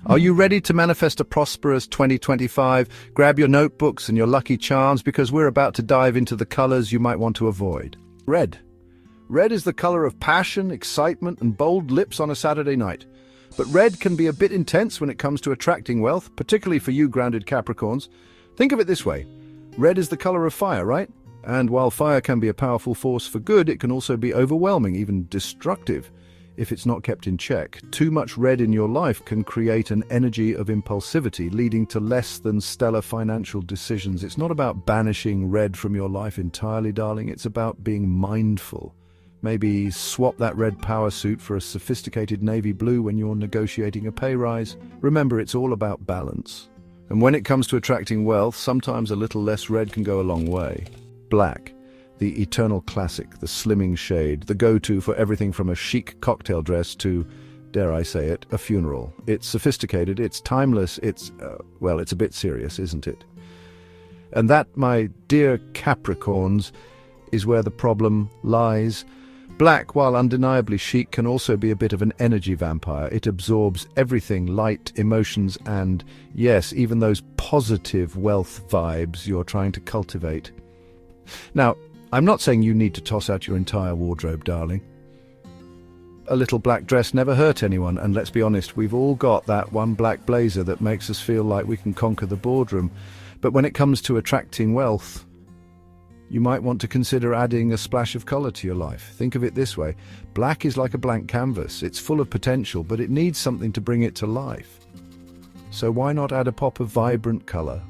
Are you ready to manifest a prosperous 2025? Grab your notebooks and your lucky charms because we're about to dive into the colors you might want to avoid. Red. Red is the color of passion, excitement, and bold lips on a Saturday night. But red can be a bit intense when it comes to attracting wealth, particularly for you grounded Capricorns. Think of it this way. Red is the color of fire, right? And while fire can be a powerful force for good, it can also be overwhelming, even destructive, if it's not kept in check. Too much red in your life can create an energy of impulsivity, leading to less than stellar financial decisions. It's not about banishing red from your life entirely, darling. It's about being mindful. Maybe swap that red power suit for a sophisticated navy blue when you're negotiating a pay rise. Remember, it's all about balance. And when it comes to attracting wealth, sometimes a little less red can go a long way. Black. The eternal classic, the slimming shade, the go-to for everything from a chic cocktail dress to, dare I say it, a funeral. It's sophisticated, it's timeless, it's a bit serious, isn't it? And that, my dear Capricorns, is where the problem lies. Black, while undeniably chic, can also be a bit of an energy vampire. It absorbs everything, light, emotions, and, yes, even those positive wealth vibes you're trying to cultivate. Now, I'm not saying you need to toss out your entire wardrobe, darling. A little black dress never hurt anyone, and let's be honest, we've all got that one black blazer that makes us feel like we can conquer the boardroom. But when it comes to attracting wealth, you might want to consider adding a splash of color to your life. Think of it this way. Black is like a blank canvas. It's full of potential, but it needs something to bring it to life. So why not add a pop of vibrant color?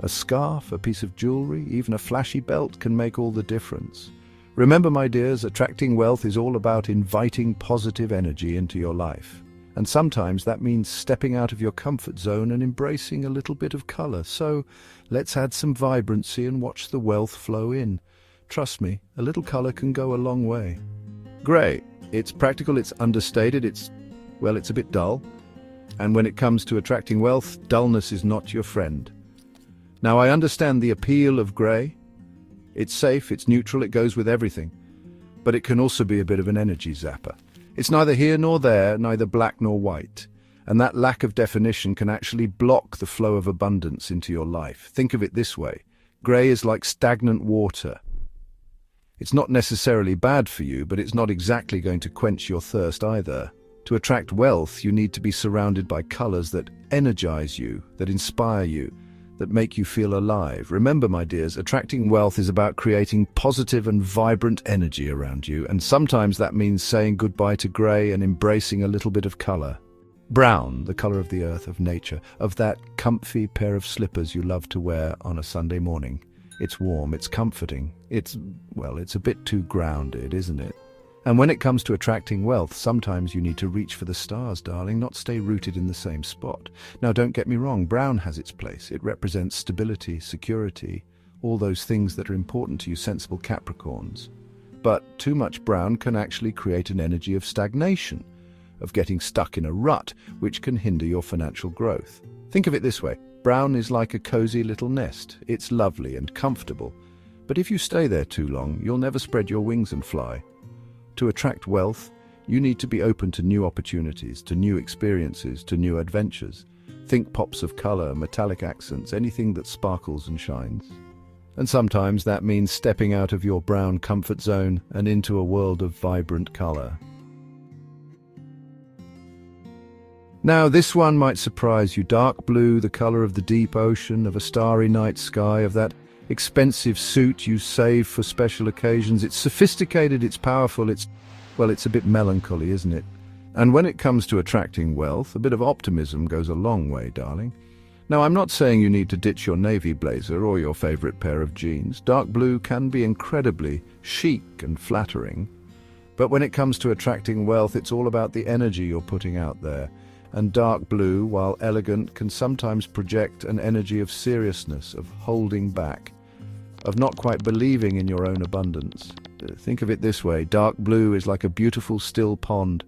A scarf, a piece of jewelry, even a flashy belt can make all the difference. Remember, my dears, attracting wealth is all about inviting positive energy into your life. And sometimes that means stepping out of your comfort zone and embracing a little bit of color. So let's add some vibrancy and watch the wealth flow in. Trust me, a little color can go a long way. Gray. It's practical, it's understated, it's a bit dull. And when it comes to attracting wealth, dullness is not your friend. Now, I understand the appeal of grey. It's safe, it's neutral, it goes with everything. But it can also be a bit of an energy zapper. It's neither here nor there, neither black nor white. And that lack of definition can actually block the flow of abundance into your life. Think of it this way. Grey is like stagnant water. It's not necessarily bad for you, but it's not exactly going to quench your thirst either. To attract wealth, you need to be surrounded by colors that energize you, that inspire you, that make you feel alive. Remember, my dears, attracting wealth is about creating positive and vibrant energy around you, and sometimes that means saying goodbye to grey and embracing a little bit of color. Brown, the color of the earth, of nature, of that comfy pair of slippers you love to wear on a Sunday morning. It's warm, it's comforting, it's a bit too grounded, isn't it? And when it comes to attracting wealth, sometimes you need to reach for the stars, darling, not stay rooted in the same spot. Now, don't get me wrong, brown has its place. It represents stability, security, all those things that are important to you sensible Capricorns. But too much brown can actually create an energy of stagnation, of getting stuck in a rut, which can hinder your financial growth. Think of it this way. Brown is like a cozy little nest. It's lovely and comfortable. But if you stay there too long, you'll never spread your wings and fly. To attract wealth, you need to be open to new opportunities, to new experiences, to new adventures. Think pops of color, metallic accents, anything that sparkles and shines. And sometimes that means stepping out of your brown comfort zone and into a world of vibrant color. Now, this one might surprise you. Dark blue, the color of the deep ocean, of a starry night sky, of that expensive suit you save for special occasions. It's sophisticated, it's powerful, it's a bit melancholy, isn't it? And when it comes to attracting wealth, a bit of optimism goes a long way, darling. Now, I'm not saying you need to ditch your navy blazer or your favorite pair of jeans. Dark blue can be incredibly chic and flattering. But when it comes to attracting wealth, it's all about the energy you're putting out there. And dark blue, while elegant, can sometimes project an energy of seriousness, of holding back, of not quite believing in your own abundance. Think of it this way. Dark blue is like a beautiful still pond.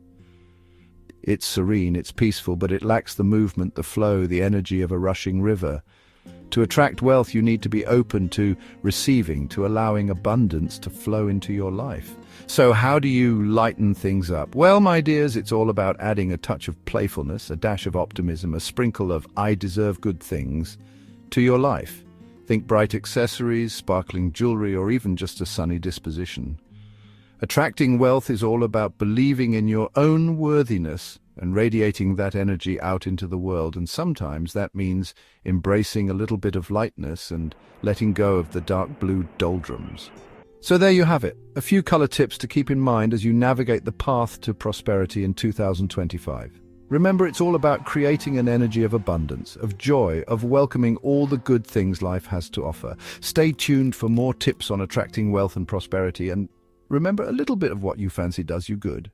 It's serene, it's peaceful, but it lacks the movement, the flow, the energy of a rushing river. To attract wealth, you need to be open to receiving, to allowing abundance to flow into your life. So how do you lighten things up? Well, my dears, it's all about adding a touch of playfulness, a dash of optimism, a sprinkle of "I deserve good things" to your life. Think bright accessories, sparkling jewelry, or even just a sunny disposition. Attracting wealth is all about believing in your own worthiness and radiating that energy out into the world, and sometimes that means embracing a little bit of lightness and letting go of the dark blue doldrums. So there you have it, a few color tips to keep in mind as you navigate the path to prosperity in 2025. Remember, it's all about creating an energy of abundance, of joy, of welcoming all the good things life has to offer. Stay tuned for more tips on attracting wealth and prosperity, and remember, a little bit of what you fancy does you good.